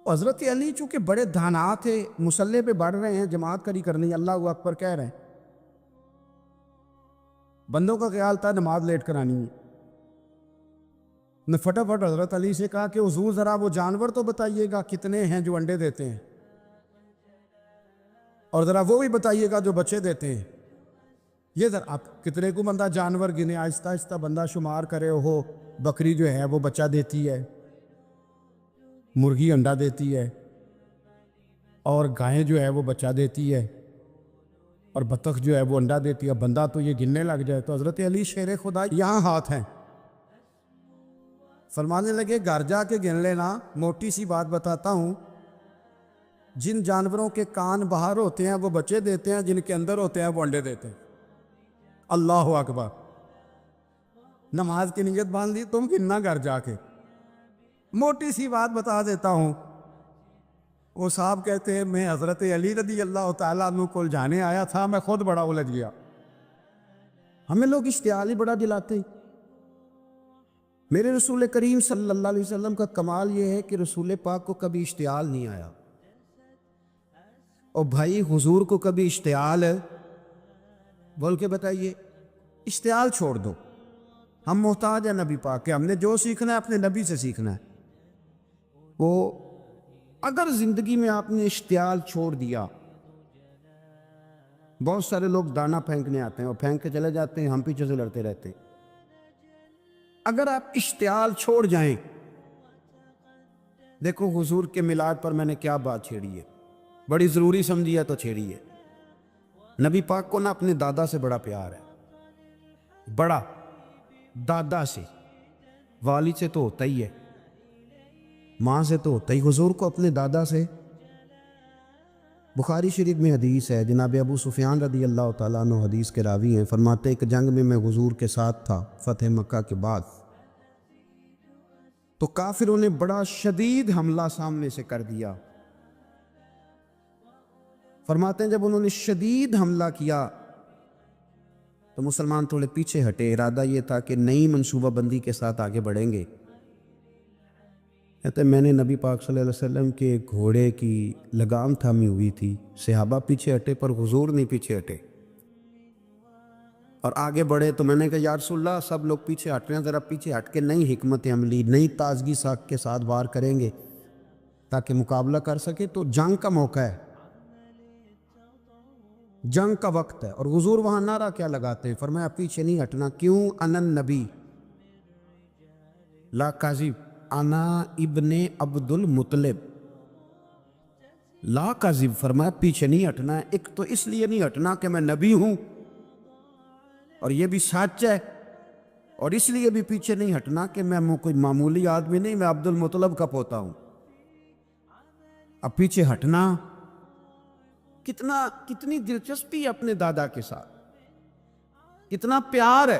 حضرت علی چونکہ بڑے دھانا تھے، مصلے پہ بڑھ رہے ہیں، جماعت کری کرنی، اللہ اکبر کہہ رہے ہیں، بندوں کا خیال تھا نماز لیٹ کرانی ہے، نے فٹافٹ حضرت علی سے کہا کہ حضور ذرا وہ جانور تو بتائیے گا کتنے ہیں جو انڈے دیتے ہیں، اور ذرا وہ بھی بتائیے گا جو بچے دیتے ہیں۔ یہ ذرا آپ کتنے کو بندہ جانور گنے، آہستہ آہستہ بندہ شمار کرے، ہو بکری جو ہے وہ بچہ دیتی ہے، مرغی انڈا دیتی ہے، اور گائیں جو ہے وہ بچہ دیتی ہے، اور بطخ جو ہے وہ انڈا دیتی ہے، بندہ تو یہ گننے لگ جائے۔ تو حضرت علی شیر خدا یہاں ہاتھ ہیں، فرمانے لگے گھر جا کے گن لینا، موٹی سی بات بتاتا ہوں، جن جانوروں کے کان باہر ہوتے ہیں وہ بچے دیتے ہیں، جن کے اندر ہوتے ہیں وہ انڈے دیتے ہیں۔ اللہ اکبر، نماز کی نیت باندھ لی، تم گننا گھر جا کے۔ موٹی سی بات بتا دیتا ہوں، وہ صاحب کہتے ہیں میں حضرت علی رضی اللہ تعالیٰ عنہ کو جانے آیا تھا، میں خود بڑا الجھ گیا۔ ہمیں لوگ اشتعال ہی بڑا دلاتے ہیں۔ میرے رسول کریم صلی اللہ علیہ وسلم کا کمال یہ ہے کہ رسول پاک کو کبھی اشتعال نہیں آیا، اور بھائی حضور کو کبھی اشتعال ہے بول کے بتائیے، اشتعال چھوڑ دو، ہم محتاج ہیں نبی پاک کے، ہم نے جو سیکھنا ہے اپنے نبی سے سیکھنا ہے۔ وہ اگر زندگی میں آپ نے اشتعال چھوڑ دیا، بہت سارے لوگ دانا پھینکنے آتے ہیں اور پھینک کے چلے جاتے ہیں، ہم پیچھے سے لڑتے رہتے ہیں۔ اگر آپ اشتعال چھوڑ جائیں، دیکھو حضور کے میلاد پر میں نے کیا بات چھیڑی ہے، بڑی ضروری سمجھی ہے تو چھیڑی ہے۔ نبی پاک کو نا اپنے دادا سے بڑا پیار ہے، بڑا دادا سے، والد سے تو ہوتا ہی ہے، ماں سے تو ہوتا ہی، حضور کو اپنے دادا سے۔ بخاری شریف میں حدیث ہے، جناب ابو سفیان رضی اللہ تعالیٰ عنہ حدیث کے راوی ہیں، فرماتے ہیں کہ جنگ میں حضور کے ساتھ تھا فتح مکہ کے بعد، تو کافروں نے بڑا شدید حملہ سامنے سے کر دیا۔ فرماتے ہیں جب انہوں نے شدید حملہ کیا تو مسلمان تھوڑے پیچھے ہٹے، ارادہ یہ تھا کہ نئی منصوبہ بندی کے ساتھ آگے بڑھیں گے۔ کہتے ہیں میں نے نبی پاک صلی اللہ علیہ وسلم کے گھوڑے کی لگام تھامی ہوئی تھی، صحابہ پیچھے ہٹے پر حضور نہیں پیچھے ہٹے اور آگے بڑھے، تو میں نے کہا یا رسول اللہ سب لوگ پیچھے ہٹ رہے ہیں، ذرا پیچھے ہٹ کے نئی حکمت عملی، نئی تازگی ساکھ کے ساتھ وار کریں گے تاکہ مقابلہ کر سکے۔ تو جنگ کا موقع ہے، جنگ کا وقت ہے، اور حضور وہاں نعرہ کیا لگاتے ہیں، فرمایا پیچھے نہیں ہٹنا، کیوں؟ انا النبی لا کاذب، انا ابن عبد المطلب لا کاذب، فرمایا پیچھے نہیں ہٹنا ہے، ایک تو اس لیے نہیں ہٹنا کہ میں نبی ہوں اور یہ بھی سچ ہے، اور اس لیے بھی پیچھے نہیں ہٹنا کہ میں کوئی معمولی آدمی نہیں، میں عبد المطلب کا پوتا ہوں۔ اب پیچھے ہٹنا، کتنی دلچسپی ہے اپنے دادا کے ساتھ، کتنا پیار ہے۔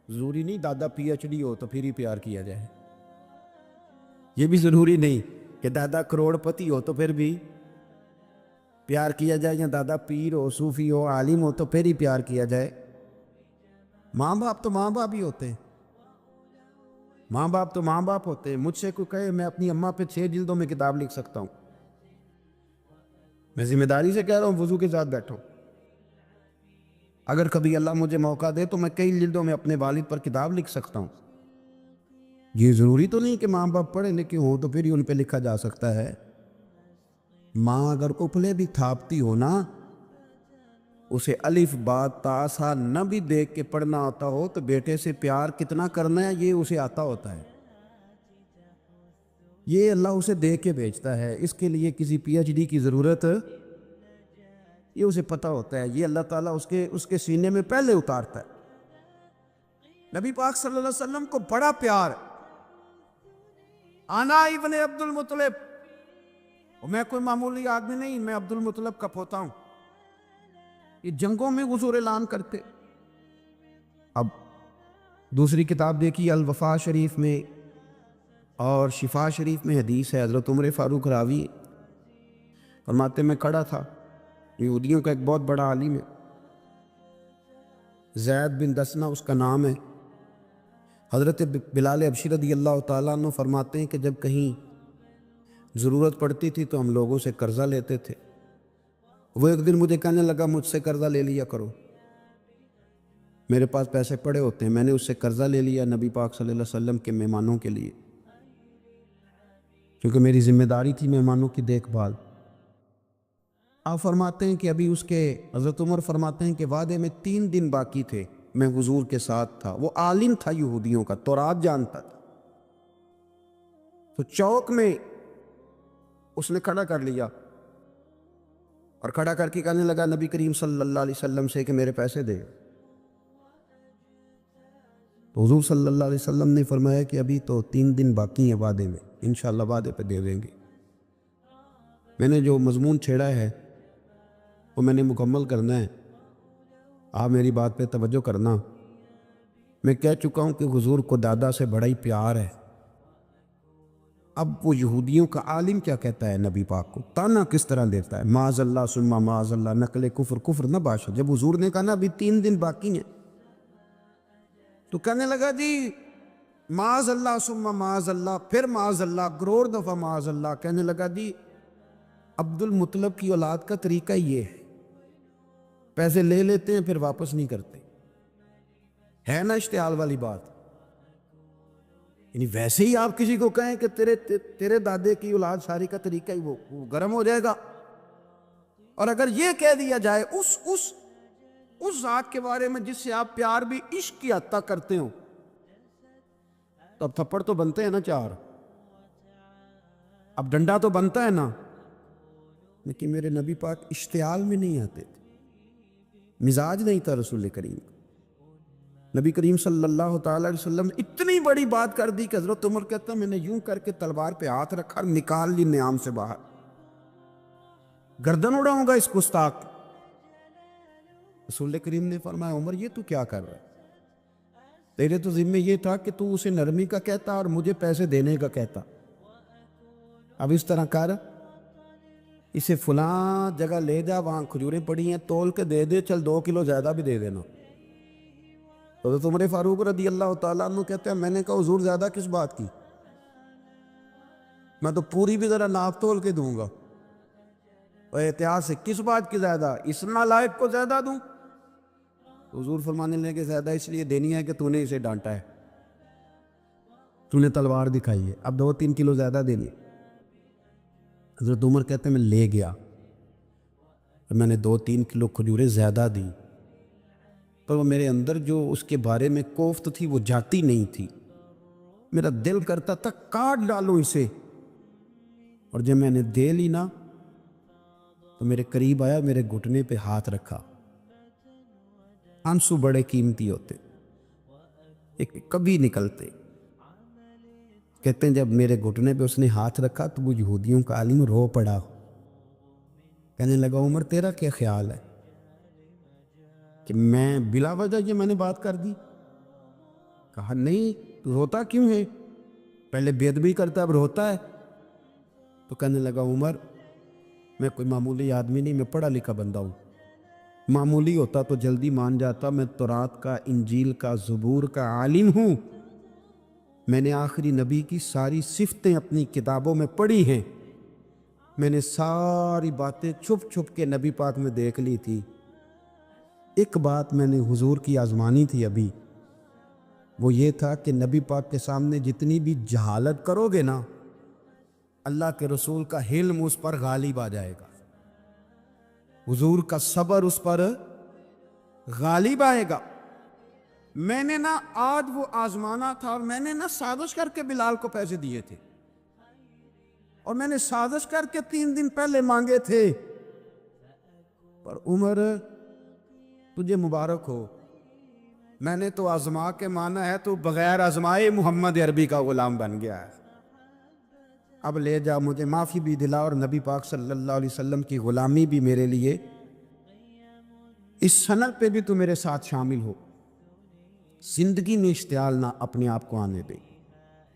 ضروری نہیں دادا پی ایچ ڈی ہو تو پھر ہی پیار کیا جائے، یہ بھی ضروری نہیں کہ دادا کروڑ پتی ہو تو پھر بھی پیار کیا جائے، یا دادا پیر ہو، صوفی ہو، عالم ہو تو پھر ہی پیار کیا جائے۔ ماں باپ تو ماں باپ ہی ہوتے ہیں، ماں باپ تو ماں باپ ہوتے ہیں۔ مجھ سے کوئی کہے میں اپنی اماں پہ 6 جلدوں میں کتاب لکھ سکتا ہوں، میں ذمہ داری سے کہہ رہا ہوں، وضو کے ساتھ بیٹھو، اگر کبھی اللہ مجھے موقع دے تو میں کئی جلدوں میں اپنے والد پر کتاب لکھ سکتا ہوں۔ یہ ضروری تو نہیں کہ ماں باپ پڑھے لکھے ہوں تو پھر ہی ان پہ لکھا جا سکتا ہے۔ ماں اگر اپلے بھی تھاپتی ہو نا، اسے الف با تا سا نہ بھی دیکھ کے پڑھنا آتا ہو تو بیٹے سے پیار کتنا کرنا ہے یہ اسے آتا ہوتا ہے، یہ اللہ اسے دیکھ کے بھیجتا ہے، اس کے لیے کسی پی ایچ ڈی کی ضرورت یہ اسے پتہ ہوتا ہے، یہ اللہ تعالیٰ اس کے سینے میں پہلے اتارتا ہے۔ نبی پاک صلی اللہ علیہ وسلم کو بڑا پیار، انا ابن عبد المطلب، اور میں کوئی معمولی آدمی نہیں، میں عبد المطلب کا پوتا ہوں۔ یہ جنگوں میں حضور اعلان کرتے۔ اب دوسری کتاب دیکھی الوفا شریف میں اور شفا شریف میں حدیث ہے، حضرت عمر فاروق راوی فرماتے میں کھڑا تھا، یہودیوں کا ایک بہت بڑا عالم ہے، زید بن دسنا اس کا نام ہے، حضرت بلال حبشی رضی اللہ تعالیٰ عنہ فرماتے ہیں کہ جب کہیں ضرورت پڑتی تھی تو ہم لوگوں سے قرضہ لیتے تھے. وہ ایک دن مجھے کہنے لگا مجھ سے قرضہ لے لیا کرو، میرے پاس پیسے پڑے ہوتے ہیں. میں نے اس سے قرضہ لے لیا نبی پاک صلی اللہ علیہ وسلم کے مہمانوں کے لیے، کیونکہ میری ذمہ داری تھی مہمانوں کی دیکھ بھال. آپ فرماتے ہیں کہ ابھی اس کے حضرت عمر فرماتے ہیں کہ وعدے میں 3 دن باقی تھے، میں حضور کے ساتھ تھا. وہ عالم تھا یہودیوں کا، تورات جانتا تھا. تو چوک میں اس نے کھڑا کر لیا اور کھڑا کر کے کہنے لگا نبی کریم صلی اللہ علیہ وسلم سے کہ میرے پیسے دے. تو حضور صلی اللہ علیہ وسلم نے فرمایا کہ ابھی تو 3 دن باقی ہیں وعدے میں، انشاءاللہ وعدے پہ دے دیں گے. میں نے جو مضمون چھیڑا ہے وہ میں نے مکمل کرنا ہے، آپ میری بات پہ توجہ کرنا. میں کہہ چکا ہوں کہ حضور کو دادا سے بڑا ہی پیار ہے. اب وہ یہودیوں کا عالم کیا کہتا ہے نبی پاک کو، تانا کس طرح دیتا ہے، معاذ اللہ ثم معاذ اللہ، نقل کفر نہ باشا. جب حضور نے کہا نا ابھی 3 دن باقی ہیں تو کہنے لگا جی معاذ اللہ ثم معاذ اللہ، پھر معاذ اللہ، گرور دفعہ معاذ اللہ. کہنے لگا جی عبد المطلب کی اولاد کا طریقہ یہ ہے، پیسے لے لیتے ہیں پھر واپس نہیں کرتے. ہے نا اشتعال والی بات. یعنی ویسے ہی آپ کسی کو کہیں کہ تیرے دادے کی اولاد ساری کا طریقہ ہی وہ گرم ہو جائے گا. اور اگر یہ کہہ دیا جائے اس ذات کے بارے میں جس سے آپ پیار بھی عشق کی حد تک کرتے ہو، تو اب تھپڑ تو بنتے ہیں نا 4، اب ڈنڈا تو بنتا ہے نا. لیکن میرے نبی پاک اشتعال میں نہیں آتے تھے، مزاج نہیں تھا رسول کریم. نبی کریم صلی اللہ تعالی علیہ وسلم نے اتنی بڑی بات کر دی کہ حضرت عمر کہتا میں نے یوں کر کے تلوار پہ ہاتھ رکھا، نکال لی نیام سے باہر، گردن اڑاؤں گا اس گستاخ. رسول کریم نے فرمایا عمر یہ تو کیا کر رہا ہے، تیرے تو ذمہ یہ تھا کہ تو اسے نرمی کا کہتا اور مجھے پیسے دینے کا کہتا. اب اس طرح کر، اسے فلاں جگہ لے جا، وہاں کھجوریں پڑی ہیں، تول کے دے دے، چل 2 کلو زیادہ بھی دے دینا. تو حضرت عمر فاروق رضی اللہ تعالیٰ عنہ کہتے ہیں میں نے کہا حضور زیادہ کس بات کی، میں تو پوری بھی ذرا ناپ تول کے دوں گا. اور احتیاط سے کس بات کی زیادہ، اس نالائق کو زیادہ دوں؟ حضور فرمانے لگے زیادہ اس لیے دینی ہے کہ تو نے اسے ڈانٹا ہے، تو نے تلوار دکھائی ہے، اب 2-3 کلو زیادہ دینی. حضرت عمر کہتے ہیں میں لے گیا اور میں نے 2-3 کلو کھجوریں زیادہ دی، پر وہ میرے اندر جو اس کے بارے میں کوفت تھی وہ جاتی نہیں تھی. میرا دل کرتا تھا کاٹ ڈالوں اسے. اور جب میں نے دے لی نا تو میرے قریب آیا، میرے گھٹنے پہ ہاتھ رکھا. آنسو بڑے قیمتی ہوتے، ایک کبھی نکلتے. کہتے ہیں جب میرے گھٹنے پہ اس نے ہاتھ رکھا تو وہ یہودیوں کا عالم رو پڑا. کہنے لگا عمر تیرا کیا خیال ہے کہ میں بلا وجہ یہ میں نے بات کر دی؟ کہا نہیں، تو روتا کیوں ہے، پہلے بے ادبی کرتا اب روتا ہے. تو کہنے لگا عمر میں کوئی معمولی آدمی نہیں، میں پڑھا لکھا بندہ ہوں، معمولی ہوتا تو جلدی مان جاتا. میں تورات کا، انجیل کا، زبور کا عالم ہوں. میں نے آخری نبی کی ساری صفتیں اپنی کتابوں میں پڑھی ہیں، میں نے ساری باتیں چھپ چھپ کے نبی پاک میں دیکھ لی تھی. ایک بات میں نے حضور کی آزمانی تھی ابھی، وہ یہ تھا کہ نبی پاک کے سامنے جتنی بھی جہالت کرو گے نا، اللہ کے رسول کا حلم اس پر غالب آ جائے گا، حضور کا صبر اس پر غالب آئے گا. میں نے نا آج وہ آزمانا تھا، اور میں نے نا سازش کر کے بلال کو پیسے دیے تھے، اور میں نے سازش کر کے 3 دن پہلے مانگے تھے. پر عمر تجھے مبارک ہو، میں نے تو آزما کے مانا ہے، تو بغیر آزمائے محمد عربی کا غلام بن گیا ہے. اب لے جا، مجھے معافی بھی دلا، اور نبی پاک صلی اللہ علیہ وسلم کی غلامی بھی میرے لیے، اس سند پہ بھی تو میرے ساتھ شامل ہو. زندگی میں اشتعال نہ اپنے آپ کو آنے دے.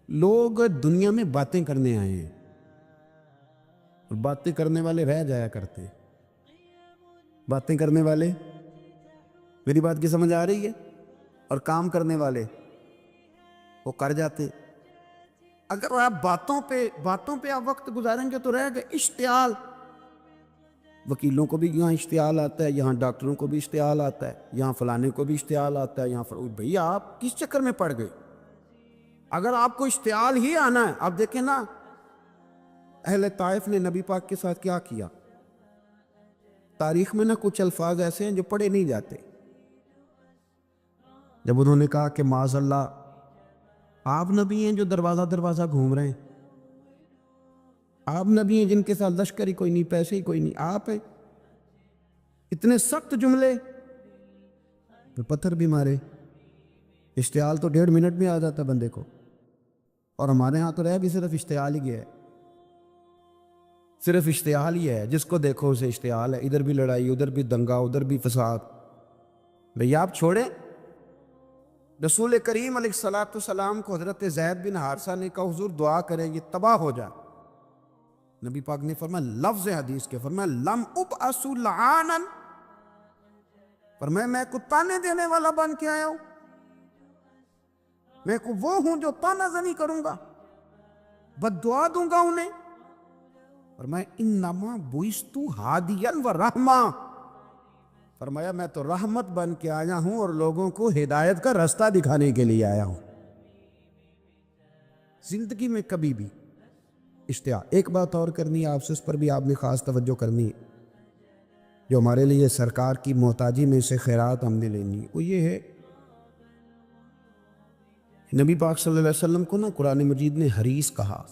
لوگ دنیا میں باتیں کرنے آئے ہیں، اور باتیں کرنے والے رہ جایا کرتے. باتیں کرنے والے، میری بات کی سمجھ آ رہی ہے، اور کام کرنے والے وہ کر جاتے. اگر آپ باتوں پہ آپ وقت گزاریں گے تو رہ گئے اشتعال. وکیلوں کو بھی یہاں اشتعال آتا ہے, یہاں ڈاکٹروں کو بھی اشتعال آتا ہے, یہاں فلانے کو بھی اشتعال آتا ہے, یہاں بھئی آپ کس چکر میں پڑ گئے؟ اگر آپ کو اشتعال ہی آنا ہے, آپ دیکھیں نا اہل طائف نے نبی پاک کے ساتھ کیا کیا. تاریخ میں نا کچھ الفاظ ایسے ہیں جو پڑھے نہیں جاتے. جب انہوں نے کہا کہ معاذ اللہ آپ نبی ہیں جو دروازہ دروازہ گھوم رہے ہیں, آپ نبی ہیں جن کے ساتھ لشکر ہی کوئی نہیں, پیسے ہی کوئی نہیں, آپ ہیں, اتنے سخت جملے, پھر پتھر بھی مارے. اشتعال تو 1.5 منٹ میں آ جاتا بندے کو, اور ہمارے ہاں تو رہ بھی صرف اشتعال ہی گیا ہے, صرف اشتعال ہی ہے. جس کو دیکھو اسے اشتعال ہے, ادھر بھی لڑائی, ادھر بھی دنگا, ادھر بھی فساد. بھئی آپ چھوڑیں. رسول کریم علیہ الصلوۃ والسلام کو حضرت زید بن حارثہ نے کہا حضور دعا کریں یہ تباہ ہو جائے. نبی پاک نے فرمایا, لفظ حدیث کے فرمایا لم ابعث لعانا, فرمایا میں کو تانے دینے والا بن کے آیا ہوں, میں کو وہ ہوں جو تانا زنی کروں گا, بد دعا دوں گا انہیں. فرمایا انما بعثت ہادیا و رحمہ, فرمایا میں تو رحمت بن کے آیا ہوں اور لوگوں کو ہدایت کا راستہ دکھانے کے لیے آیا ہوں. زندگی میں کبھی بھی اشتعال. ایک بات اور کرنی ہے آپ سے, اس پر بھی آپ نے خاص توجہ کرنی ہے, جو ہمارے لیے سرکار کی محتاجی میں سے خیرات ہم نے لینی ہے, وہ یہ ہے نبی پاک صلی اللہ علیہ وسلم کو نا قرآن مجید نے حریص کہا.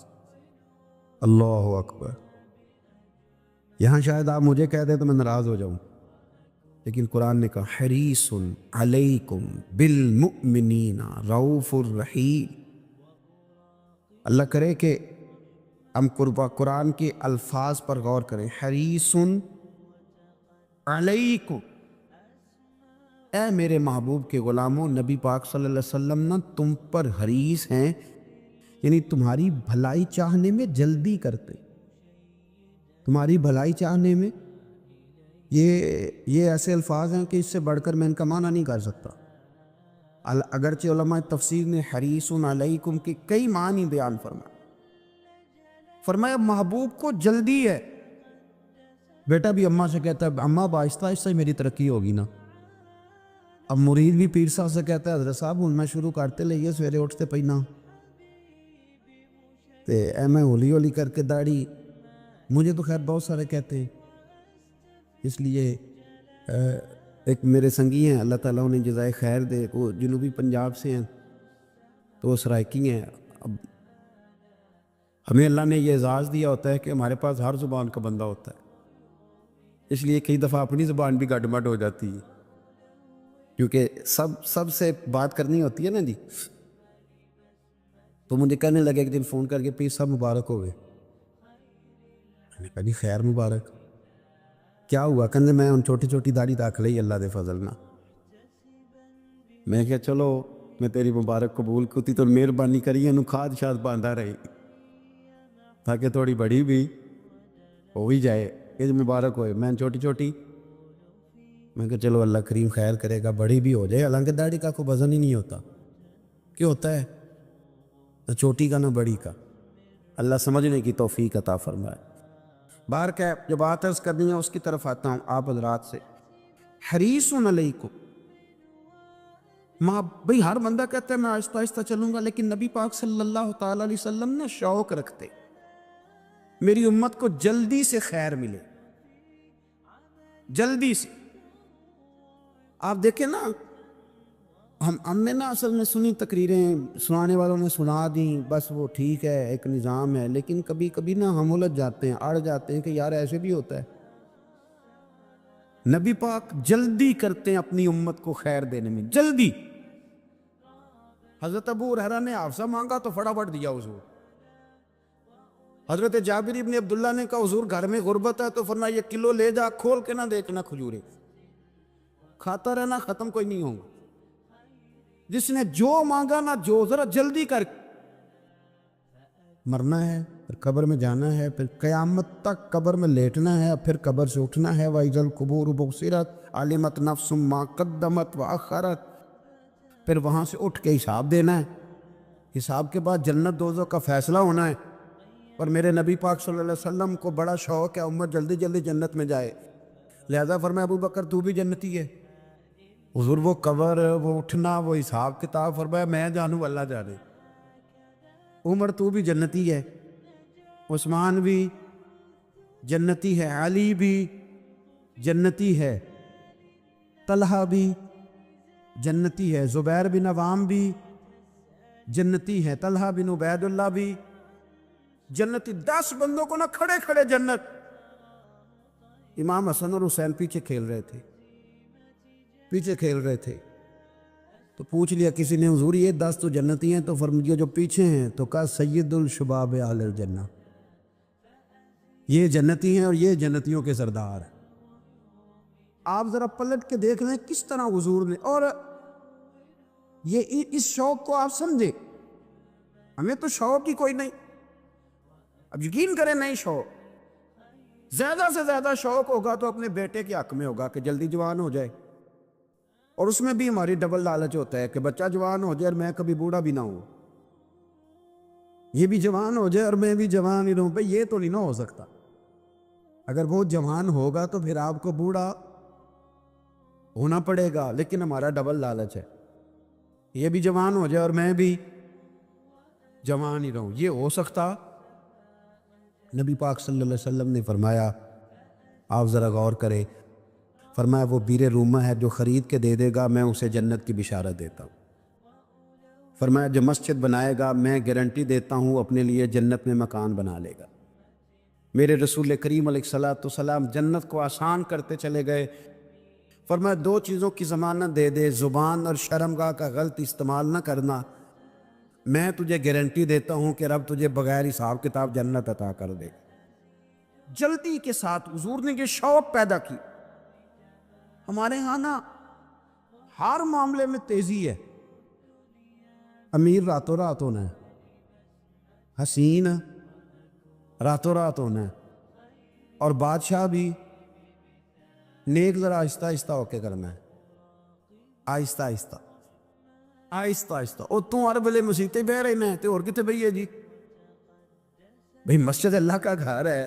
اللہ اکبر. یہاں شاید آپ مجھے کہہ دیں تو میں ناراض ہو جاؤں, لیکن قرآن نے کہا حریص علیکم بالمؤمنین رؤوف الرحیم. اللہ کرے کہ ہم قرآن کے الفاظ پر غور کریں. حریص علیکم, اے میرے محبوب کے غلاموں, نبی پاک صلی اللہ علیہ وسلم نا تم پر حریص ہیں, یعنی تمہاری بھلائی چاہنے میں جلدی کرتے, تمہاری بھلائی چاہنے میں. یہ ایسے الفاظ ہیں کہ اس سے بڑھ کر میں ان کا معنی نہیں کر سکتا. اگرچہ علماء تفسیر نے حریص علیکم کے کئی معنی بیان فرمایا محبوب کو جلدی ہے. بیٹا بھی اماں سے کہتا ہے اماں آہستہ آہستہ ہی میری ترقی ہوگی نا. اب مرید بھی پیر صاحب سے کہتا ہے حضرت صاحب ہوں میں شروع کرتے لئیے سویرے اٹھتے پہنا تے اے میں ہولی ہولی کر کے داڑھی. مجھے تو خیر بہت سارے کہتے ہیں, اس لیے ایک میرے سنگی ہیں اللہ تعالیٰ انہیں جزائے خیر دے, وہ جنوبی پنجاب سے ہیں تو وہ سرائکی ہیں. اب ہمیں اللہ نے یہ اعزاز دیا ہوتا ہے کہ ہمارے پاس ہر زبان کا بندہ ہوتا ہے, اس لیے کئی دفعہ اپنی زبان بھی گڈمڈ ہو جاتی ہے, کیونکہ سب سے بات کرنی ہوتی ہے نا جی. تو مجھے کہنے لگے ایک دن فون کر کے پیر صاحب مبارک ہو گئے. میں نے کہا جی خیر مبارک, کیا ہوا؟ کہ میں ان چھوٹی چھوٹی داڑھی رکھ لئی اللہ دے فضل نہ. میں کہا چلو میں تیری مبارک قبول کتی تو مہربانی کری انہوں کھاد شاد باندھا رہی تاکہ تھوڑی بڑی بھی ہو بھی جائے کہ مبارک ہوئے. میں چھوٹی چھوٹی میں کہا چلو اللہ کریم خیر کرے گا, بڑی بھی ہو جائے. حالانکہ داڑھی کا کوئی وزن ہی نہیں ہوتا, کیوں ہوتا ہے نہ چھوٹی کا نہ بڑی کا. اللہ سمجھنے کی توفیق عطا فرمائے. بار کہ جو بات عرض کرنی ہے اس کی طرف آتا ہوں آپ حضرات سے. حریص علیکم, بھئی ہر بندہ کہتا ہے میں آہستہ آہستہ چلوں گا, لیکن نبی پاک صلی اللہ تعالی علیہ وسلم نے شوق رکھتے میری امت کو جلدی سے خیر ملے, جلدی سے. آپ دیکھیں نا ہم نے نا اصل میں سنی تقریریں, سنانے والوں نے سنا دیں, بس وہ ٹھیک ہے ایک نظام ہے, لیکن کبھی کبھی نا ہم الجھ جاتے ہیں, اڑ جاتے ہیں کہ یار ایسے بھی ہوتا ہے. نبی پاک جلدی کرتے ہیں اپنی امت کو خیر دینے میں, جلدی. حضرت ابو ہریرہ نے حافظہ مانگا تو فٹافٹ دیا حضور. حضرت جابر ابن عبداللہ نے کہا حضور گھر میں غربت ہے تو فرمایا یہ کلو لے جا, کھول کے نہ دیکھنا کھجورے, کھاتا رہنا ختم کوئی نہیں ہوگا. جس نے جو مانگا نا جو ذرا جلدی کر. مرنا ہے پھر قبر میں جانا ہے, پھر قیامت تک قبر میں لیٹنا ہے, پھر قبر سے اٹھنا ہے. وَإِذَا الْقُبُورُ بُعْثِرَتْ عَلِمَتْ نَفْسٌ مَا قَدَّمَتْ وَأَخَّرَتْ, پھر وہاں سے اٹھ کے حساب دینا ہے. حساب کے بعد جنت دوزخ کا فیصلہ ہونا ہے. اور میرے نبی پاک صلی اللہ علیہ وسلم کو بڑا شوق ہے امت جلدی جلدی جنت میں جائے. لہذا فرمایا ابو بکر تو بھی جنتی ہے. حضور وہ قبر، وہ اٹھنا، وہ حساب کتاب، فرمایا میں جانوں اللہ جانے. عمر تو بھی جنتی ہے، عثمان بھی جنتی ہے، علی بھی جنتی ہے، طلحہ بھی جنتی ہے، زبیر بن عوام بھی جنتی ہے، طلحہ بن عبید اللہ بھی جنتی. 10 بندوں کو نہ کھڑے کھڑے جنت. امام حسن اور حسین پیچھے کھیل رہے تھے تو پوچھ لیا کسی نے حضور یہ 10 تو جنتی ہیں، تو فرمایا جو پیچھے ہیں تو کہا سید الشباب اہل الجنہ، یہ جنتی ہیں اور یہ جنتیوں کے سردار ہیں. آپ ذرا پلٹ کے دیکھ لیں کس طرح حضور نے، اور یہ اس شوق کو آپ سمجھیں. ہمیں تو شوق ہی کوئی نہیں. اب یقین کریں نہیں شوق، زیادہ سے زیادہ شوق ہوگا تو اپنے بیٹے کے حق میں ہوگا کہ جلدی جوان ہو جائے. اور اس میں بھی ہماری ڈبل لالچ ہوتا ہے کہ بچہ جوان ہو جائے اور میں کبھی بوڑھا بھی نہ ہوں. یہ بھی جوان ہو جائے اور میں بھی جوان ہی رہوں. بھئی یہ تو نہیں نہ ہو سکتا. اگر وہ جوان ہوگا تو پھر آپ کو بوڑھا ہونا پڑے گا، لیکن ہمارا ڈبل لالچ ہے. یہ بھی جوان ہو جائے اور میں بھی جوان ہی رہوں. یہ ہو سکتا؟ نبی پاک صلی اللہ علیہ وسلم نے فرمایا، آپ ذرا غور کریں، فرمایا وہ بیر رومہ ہے جو خرید کے دے دے گا میں اسے جنت کی بشارت دیتا ہوں. فرمایا جو مسجد بنائے گا میں گارنٹی دیتا ہوں اپنے لیے جنت میں مکان بنا لے گا. میرے رسول کریم علیہ الصلوۃ والسلام جنت کو آسان کرتے چلے گئے. فرمایا 2 چیزوں کی ضمانت دے دے، زبان اور شرمگاہ کا غلط استعمال نہ کرنا، میں تجھے گارنٹی دیتا ہوں کہ رب تجھے بغیر حساب کتاب جنت عطا کر دے. جلدی کے ساتھ حضور نے یہ شوق پیدا کی. ہمارے ہاں نا ہر معاملے میں تیزی ہے. امیر راتوں رات ہونا ہے، حسین راتوں رات ہونا ہے، اور بادشاہ بھی نیک ذرا آہستہ آہستہ ہو کے کرنا ہے. آہستہ آہستہ آہستہ آہستہ. اور تم ہر بلے مسیطیں بہ رہے ہیں تو اور کتے بھئی جی. بھئی مسجد اللہ کا گھر ہے،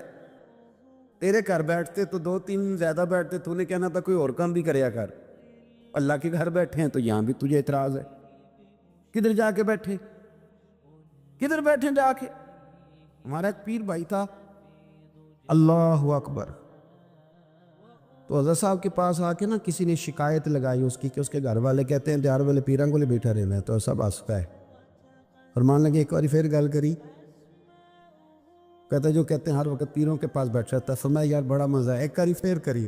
تیرے گھر بیٹھتے تو 2-3 زیادہ بیٹھتے، تو نے کہنا تھا کوئی اور کام بھی کریا کر. اللہ کے گھر بیٹھے ہیں تو یہاں بھی تجھے اعتراض ہے. کدھر جا کے بیٹھے، کدھر بیٹھے جا کے. ہمارا ایک پیر بھائی تھا، اللہ اکبر، تو حضرت صاحب کے پاس آ کے نا کسی نے شکایت لگائی اس کی کہ اس کے گھر والے کہتے ہیں دیار والے پیران کو لے بیٹھا رہنا ہے. تو سب ہنستا ہے. فرمان لگے ایک بار پھر گل کری. کہتا جو کہتے ہیں ہر وقت پیروں کے پاس بیٹھ رہتا ہے. فرمایا یار بڑا مزہ ہے، ایک بار پھر کری.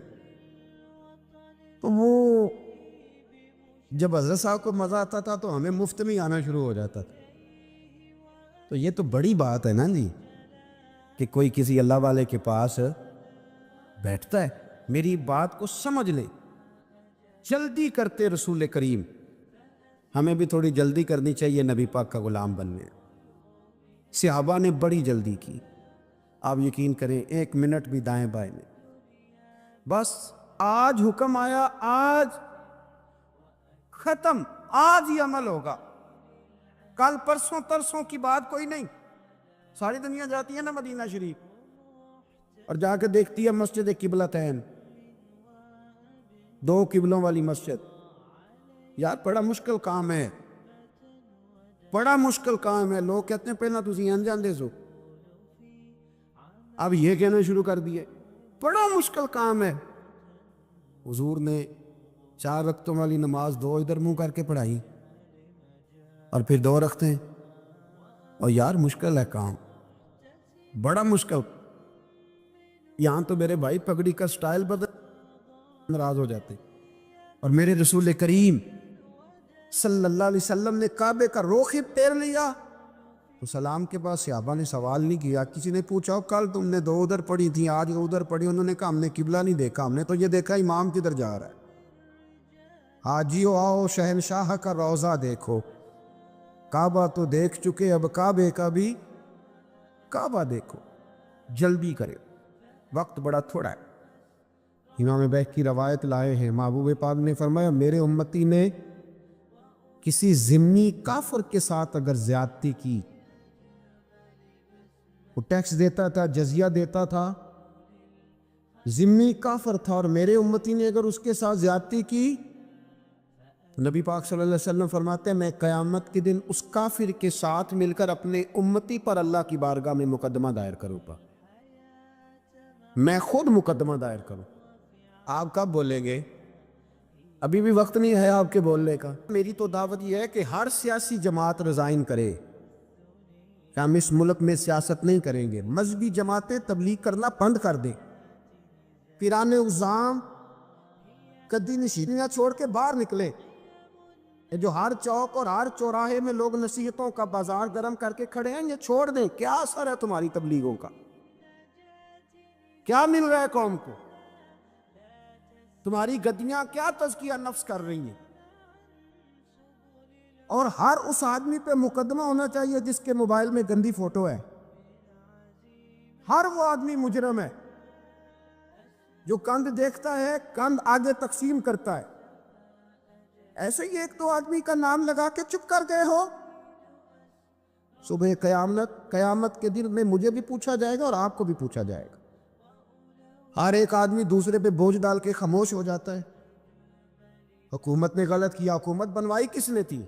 تو وہ جب حضرت صاحب کو مزہ آتا تھا تو ہمیں مفت میں آنا شروع ہو جاتا تھا. تو یہ تو بڑی بات ہے نا جی کہ کوئی کسی اللہ والے کے پاس بیٹھتا ہے. میری بات کو سمجھ لیں. جلدی کرتے رسول کریم، ہمیں بھی تھوڑی جلدی کرنی چاہیے نبی پاک کا غلام بننے. صحابہ نے بڑی جلدی کی. آپ یقین کریں 1 منٹ بھی دائیں بائیں نہیں. بس آج حکم آیا، آج ختم، آج ہی عمل ہوگا، کل پرسوں ترسوں کی بات کوئی نہیں. ساری دنیا جاتی ہے نا مدینہ شریف اور جا کے دیکھتی ہے مسجد قبلتین، 2 قبلوں والی مسجد. یار بڑا مشکل کام ہے، بڑا مشکل کام ہے. لوگ کہتے ہیں پہلا تسی انجاندے سو، اب یہ کہنا شروع کر دیے بڑا مشکل کام ہے. حضور نے 4 رکعتوں والی نماز 2 ادھر منہ کر کے پڑھائی اور پھر 2 رکھتے. اور یار مشکل ہے کام، بڑا مشکل. یہاں تو میرے بھائی پگڑی کا سٹائل بدل ناراض ہو جاتے. اور میرے رسول کریم صلی اللہ علیہ وسلم نے کعبے کا رخ ہی پھیر لیا تو سلام کے بعد صحابہ نے سوال نہیں کیا. کسی نے پوچھا کل تم نے 2 ادھر پڑھی تھی آج ادھر پڑھی، انہوں نے کہا ہم نے قبلہ نہیں دیکھا، ہم نے تو یہ دیکھا امام کدھر جا رہا ہے. حاجیو آؤ شہنشاہ کا روضہ دیکھو، کعبہ تو دیکھ چکے اب کعبے کا بھی کعبہ دیکھو. جلدی کرے، وقت بڑا تھوڑا ہے. امام بیہقی کی روایت لائے ہیں، محبوب پاک نے فرمایا میرے امتی نے کسی ذمی کافر کے ساتھ اگر زیادتی کی، وہ ٹیکس دیتا تھا، جزیہ دیتا تھا، ذمی کافر تھا، اور میرے امتی نے اگر اس کے ساتھ زیادتی کی تو نبی پاک صلی اللہ علیہ وسلم فرماتے ہیں میں قیامت کے دن اس کافر کے ساتھ مل کر اپنے امتی پر اللہ کی بارگاہ میں مقدمہ دائر کروں گا، میں خود مقدمہ دائر کروں۔ آپ کب بولیں گے؟ ابھی بھی وقت نہیں ہے آپ کے بولنے کا۔ میری تو دعوت یہ ہے کہ ہر سیاسی جماعت ریزائن کرے کہ ہم اس ملک میں سیاست نہیں کریں گے، مذہبی جماعتیں تبلیغ کرنا بند کر دیں، پیران اعظام قدی نشینیاں چھوڑ کے باہر نکلے، یہ جو ہر چوک اور ہر چوراہے میں لوگ نصیحتوں کا بازار گرم کر کے کھڑے ہیں، یہ چھوڑ دیں۔ کیا اثر ہے تمہاری تبلیغوں کا؟ کیا مل رہا ہے قوم کو؟ تمہاری گدیاں کیا تزکیہ نفس کر رہی ہیں؟ اور ہر اس آدمی پہ مقدمہ ہونا چاہیے جس کے موبائل میں گندی فوٹو ہے۔ ہر وہ آدمی مجرم ہے جو کند دیکھتا ہے، کند آگے تقسیم کرتا ہے۔ ایسے ہی ایک دو آدمی کا نام لگا کے چپ کر گئے ہو، صبح قیامت کے دن میں مجھے بھی پوچھا جائے گا اور آپ کو بھی پوچھا جائے گا۔ ہر ایک آدمی دوسرے پہ بوجھ ڈال کے خاموش ہو جاتا ہے۔ حکومت نے غلط کیا، حکومت بنوائی کس نے تھی؟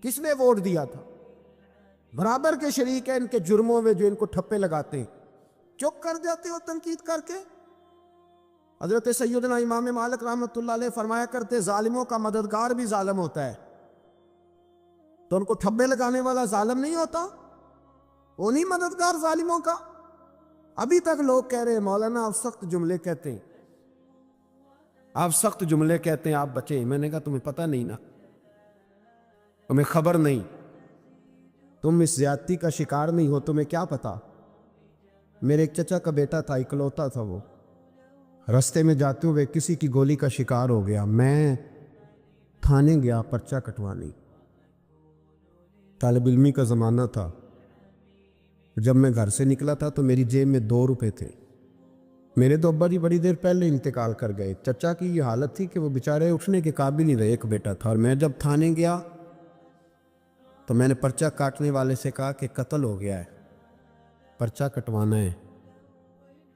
کس نے ووٹ دیا تھا؟ برابر کے شریک ہیں ان کے جرموں میں جو ان کو ٹھپے لگاتے ہیں، چپ کر جاتے ہو تنقید کر کے۔ حضرت سیدنا امام مالک رحمۃ اللہ علیہ فرمایا کرتے ظالموں کا مددگار بھی ظالم ہوتا ہے، تو ان کو ٹھپے لگانے والا ظالم نہیں ہوتا؟ وہ نہیں مددگار ظالموں کا؟ ابھی تک لوگ کہہ رہے ہیں مولانا آپ سخت جملے کہتے ہیں، آپ سخت جملے کہتے ہیں، آپ بچیں۔ میں نے کہا تمہیں پتہ نہیں نا، تمہیں خبر نہیں، تم اس زیادتی کا شکار نہیں ہو، تمہیں کیا پتا۔ میرے ایک چچا کا بیٹا تھا، اکلوتا تھا، وہ رستے میں جاتے ہوئے کسی کی گولی کا شکار ہو گیا۔ میں تھانے گیا پرچہ کٹوانے، طالب علمی کا زمانہ تھا۔ جب میں گھر سے نکلا تھا تو میری جیب میں 2 روپے تھے۔ میرے تو ابا جی بڑی دیر پہلے انتقال کر گئے۔ چچا کی یہ حالت تھی کہ وہ بیچارے اٹھنے کے قابل نہیں رہے، ایک بیٹا تھا۔ اور میں جب تھانے گیا تو میں نے پرچہ کاٹنے والے سے کہا کہ قتل ہو گیا ہے، پرچہ کٹوانا ہے۔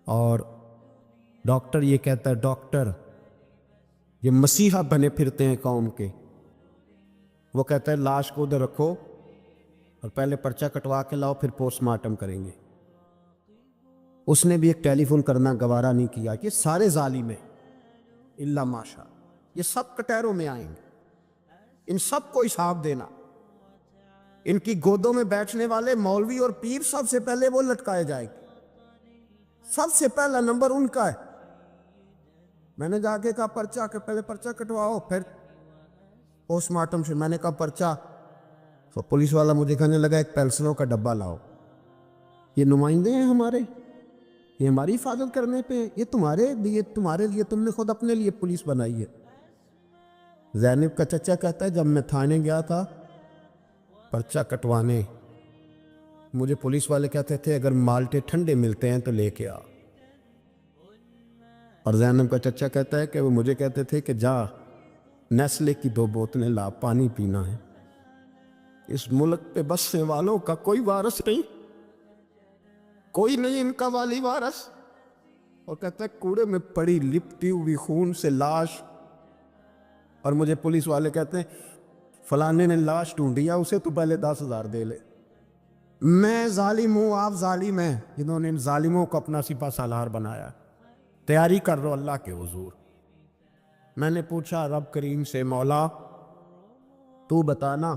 اور ڈاکٹر یہ کہتا ہے، ڈاکٹر یہ مسیحا بنے پھرتے ہیں قوم کے، وہ کہتا ہے لاش کو ادھر رکھو اور پہلے پرچہ کٹوا کے لاؤ، پھر پوسٹ مارٹم کریں گے۔ اس نے بھی ایک ٹیلی فون کرنا گوارا نہیں کیا۔ یہ سارے ظالم ہیں الا ماشاء، یہ سب کٹہروں میں آئیں گے، ان سب کو حساب دینا۔ ان کی گودوں میں بیٹھنے والے مولوی اور پیر سب سے پہلے وہ لٹکائے جائے گے، سب سے پہلا نمبر ان کا ہے۔ میں نے جا کے کہا پرچہ کہ پہلے پرچہ کٹواؤ پھر پوسٹ مارٹم سے۔ میں نے کہا پرچہ، تو پولیس والا مجھے کہنے لگا ایک پینسلوں کا ڈبہ لاؤ۔ یہ نمائندے ہیں ہمارے، یہ ہماری حفاظت کرنے پہ، یہ تمہارے لیے تم نے خود اپنے لیے پولیس بنائی ہے۔ زینب کا چچا کہتا ہے جب میں تھانے گیا تھا پرچہ کٹوانے، مجھے پولیس والے کہتے تھے اگر مالٹے ٹھنڈے ملتے ہیں تو لے کے آ۔ اور زینب کا چچا کہتا ہے کہ وہ مجھے کہتے تھے کہ جا نیسلے کی 2 بوتلیں لا، پانی پینا ہے۔ اس ملک پہ بسنے والوں کا کوئی وارث نہیں، کوئی نہیں ان کا والی وارث۔ اور کہتا ہے کوڑے میں پڑی لپٹی ہوئی خون سے لاش، اور مجھے پولیس والے کہتے ہیں فلانے نے لاش ڈھونڈیا، اسے تو پہلے 10,000 دے لے۔ میں ظالم ہوں، آپ ظالم ہیں جنہوں نے ان ظالموں کو اپنا سپہ سالار بنایا۔ تیاری کر رہو اللہ کے حضور۔ میں نے پوچھا رب کریم سے مولا تو بتانا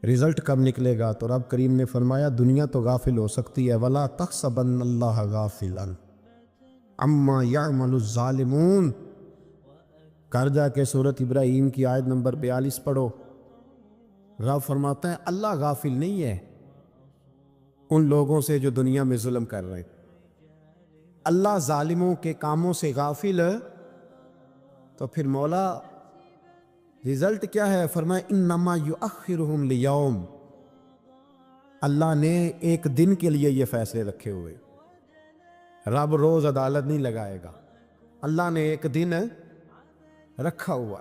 رزلٹ کب نکلے گا؟ تو رب کریم نے فرمایا دنیا تو غافل ہو سکتی ہے، وَلَا تَحْسَبَنَّ اللَّهَ غَافِلًا عَمَّا يَعْمَلُ الظَّالِمُونَ۔ کر جا کے سورۃ ابراہیم کی آیت نمبر 42 پڑھو۔ رب فرماتا ہے اللہ غافل نہیں ہے ان لوگوں سے جو دنیا میں ظلم کر رہے ہیں۔ اللہ ظالموں کے کاموں سے غافل ہے تو پھر مولا رزلٹ کیا ہے؟ فرمایا انما یؤخرہم لیوم، اللہ نے ایک دن کے لیے یہ فیصلے رکھے ہوئے۔ رب روز عدالت نہیں لگائے گا، اللہ نے ایک دن رکھا ہوا۔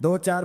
2 4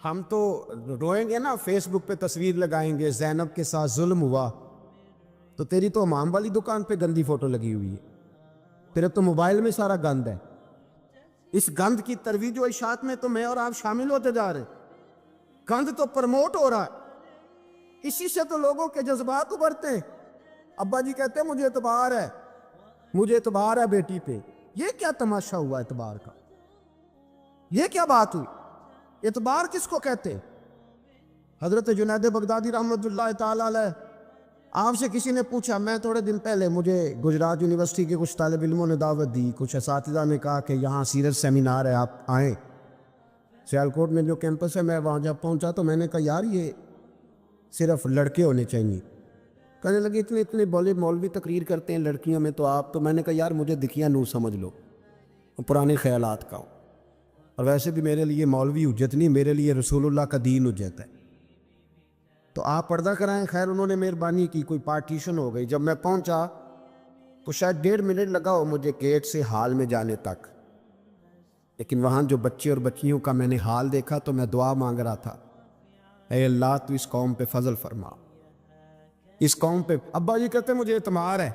ہم تو روئیں گے نا، فیس بک پہ تصویر لگائیں گے زینب کے ساتھ ظلم ہوا، تو تیری تو امام والی دکان پہ گندی فوٹو لگی ہوئی ہے، تیرے تو موبائل میں سارا گند ہے۔ اس گند کی ترویج و اشاعت میں تو میں اور آپ شامل ہوتے جا رہے ہیں، گند تو پرموٹ ہو رہا ہے، اسی سے تو لوگوں کے جذبات ابھرتے ہیں۔ ابا جی کہتے ہیں مجھے اعتبار ہے، مجھے اعتبار ہے بیٹی پہ۔ یہ کیا تماشا ہوا اعتبار کا؟ یہ کیا بات ہوئی؟ اعتبار کس کو کہتے ہیں؟ حضرت جنید بغدادی رحمۃ اللہ تعالی علیہ، آپ سے کسی نے پوچھا، میں تھوڑے دن پہلے مجھے گجرات یونیورسٹی کے کچھ طالب علموں نے دعوت دی، کچھ اساتذہ نے کہا کہ یہاں سیرت سیمینار ہے، آپ آئیں۔ سیالکوٹ میں جو کیمپس ہے، میں وہاں جب پہنچا تو میں نے کہا یار یہ صرف لڑکے ہونے چاہیے۔ کہنے لگے اتنے بولے مولوی تقریر کرتے ہیں لڑکیوں میں، تو آپ تو، میں نے کہا یار مجھے دکھیا نور سمجھ لو، پرانے خیالات کا ہوں، اور ویسے بھی میرے لیے مولوی حجت نہیں، میرے لیے رسول اللہ کا دین حجت ہے، تو آپ پردہ کرائیں۔ خیر انہوں نے مہربانی کی، کوئی پارٹیشن ہو گئی۔ جب میں پہنچا تو شاید 1.5 منٹ لگا ہو مجھے گیٹ سے ہال میں جانے تک، لیکن وہاں جو بچے اور بچیوں کا میں نے حال دیکھا تو میں دعا مانگ رہا تھا، اے اللہ تو اس قوم پہ فضل فرما، اس قوم پہ۔ ابا جی کہتے مجھے اعتمار ہے۔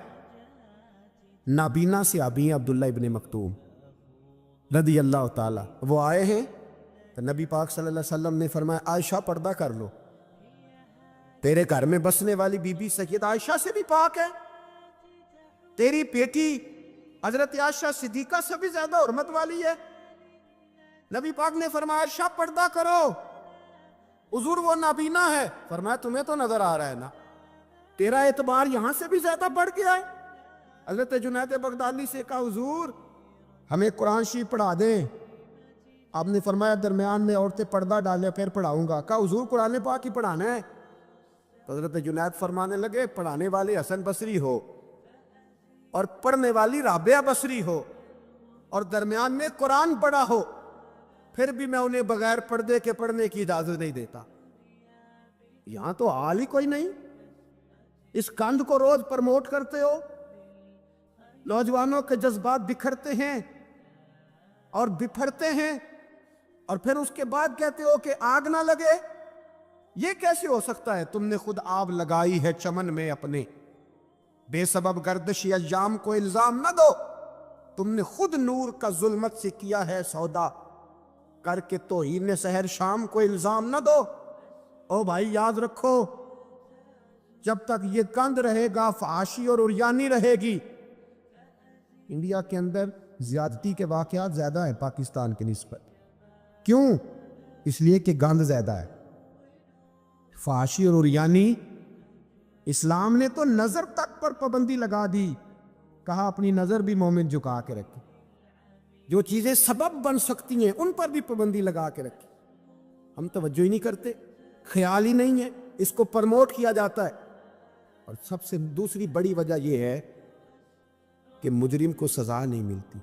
نابینا سے ابھی عبداللہ ابن مکتوم رضی اللہ تعالیٰ، وہ آئے ہیں تو نبی پاک صلی اللہ علیہ وسلم نے فرمایا عائشہ پردہ کر لو، تیرے گھر میں بسنے والی بی بی سید عائشہ سے بھی پاک ہے، تیری بیٹی حضرت عائشہ صدیقہ سے بھی زیادہ حرمت والی ہے۔ نبی پاک نے فرمایا عائشہ پردہ کرو، حضور وہ نابینا ہے۔ فرمایا تمہیں تو نظر آ رہا ہے نا، تیرا اعتبار یہاں سے بھی زیادہ بڑھ گیا ہے۔ حضرت جنید بغدادی سے کہا حضور ہمیں قرآن شریف پڑھا دیں۔ آپ نے فرمایا درمیان میں عورتیں پردہ ڈالیں پھر پڑھاؤں گا۔ کہا حضور قرآن پاک ہی پڑھانا ہے؟ تو حضرت جنید فرمانے لگے پڑھانے والے حسن بصری ہو اور پڑھنے والی رابعہ بصری ہو اور درمیان میں قرآن پڑھا ہو، پھر بھی میں انہیں بغیر پردے کے پڑھنے کی اجازت نہیں دیتا۔ یہاں تو حال ہی کوئی نہیں، اس کند کو روز پرموٹ کرتے ہو، نوجوانوں کے جذبات بکھرتے ہیں اور بپھرتے ہیں، اور پھر اس کے بعد کہتے ہو کہ آگ نہ لگے۔ یہ کیسے ہو سکتا ہے؟ تم نے خود آگ لگائی ہے چمن میں اپنے، بے سبب گردشی ایام کو الزام نہ دو، تم نے خود نور کا ظلمت سے کیا ہے سودا، کر کے توہین سحر شام کو الزام نہ دو۔ او بھائی یاد رکھو، جب تک یہ کند رہے گا فحاشی اور عریانی رہے گی۔ انڈیا کے اندر زیادتی کے واقعات زیادہ ہیں پاکستان کی نسبت، کیوں؟ اس لیے کہ گند زیادہ ہے، فحاشی اور عریانی۔ اسلام نے تو نظر تک پر پابندی لگا دی، کہا اپنی نظر بھی مومن جھکا کے رکھے، جو چیزیں سبب بن سکتی ہیں ان پر بھی پابندی لگا کے رکھے۔ ہم توجہ ہی نہیں کرتے، خیال ہی نہیں ہے، اس کو پرموٹ کیا جاتا ہے۔ اور سب سے دوسری بڑی وجہ یہ ہے کہ مجرم کو سزا نہیں ملتی۔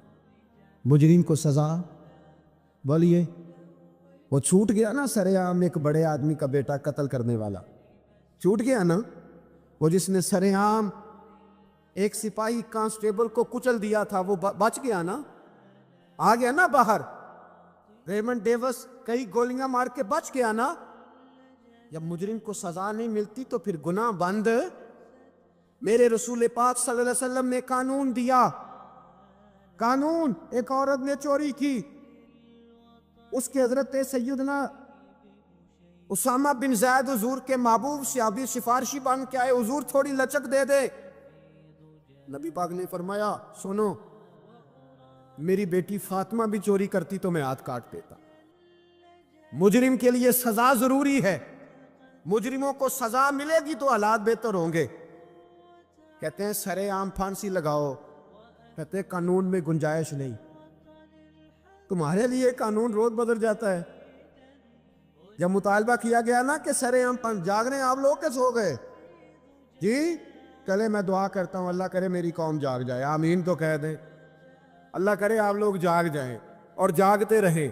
مجرم کو سزا بولیے، وہ چھوٹ گیا نا سر عام ایک بڑے آدمی کا بیٹا قتل کرنے والا، چھوٹ گیا نا، وہ جس نے سر عام ایک سپاہی کانسٹیبل کو کچل دیا تھا، وہ بچ گیا نا، آ گیا نا باہر۔ ریمنڈ ڈیوس کئی گولیاں مار کے بچ گیا نا۔ جب مجرم کو سزا نہیں ملتی تو پھر گناہ بند۔ میرے رسول پاک صلی اللہ علیہ وسلم نے قانون دیا، قانون، ایک عورت نے چوری کی، اس کے حضرت سیدنا اسامہ بن زید حضور کے محبوب صحابی سفارشی بن کے آئے، حضور تھوڑی لچک دے دے۔ نبی پاک نے فرمایا سنو، میری بیٹی فاطمہ بھی چوری کرتی تو میں ہاتھ کاٹ دیتا۔ مجرم کے لیے سزا ضروری ہے، مجرموں کو سزا ملے گی تو حالات بہتر ہوں گے۔ کہتے ہیں سر عام پھانسی لگاؤ، کہتے ہیں قانون میں گنجائش نہیں۔ تمہارے لیے قانون روز بدل جاتا ہے۔ جب مطالبہ کیا گیا نا کہ سر عام جاگ رہے ہیں آپ لوگ کے سو گئے، جی چلے میں دعا کرتا ہوں اللہ کرے میری قوم جاگ جائے، آمین تو کہہ دیں، اللہ کرے آپ لوگ جاگ جائیں اور جاگتے رہیں۔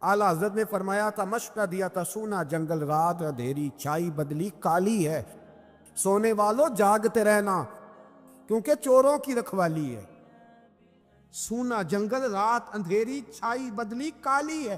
اعلیٰ حضرت نے فرمایا تھا، مشورہ دیا تھا، سونا جنگل رات اندھیری چھائی بدلی کالی ہے، سونے والوں جاگتے رہنا کیونکہ چوروں کی رکھوالی ہے۔ سونا جنگل رات اندھیری چھائی بدلی کالی ہے،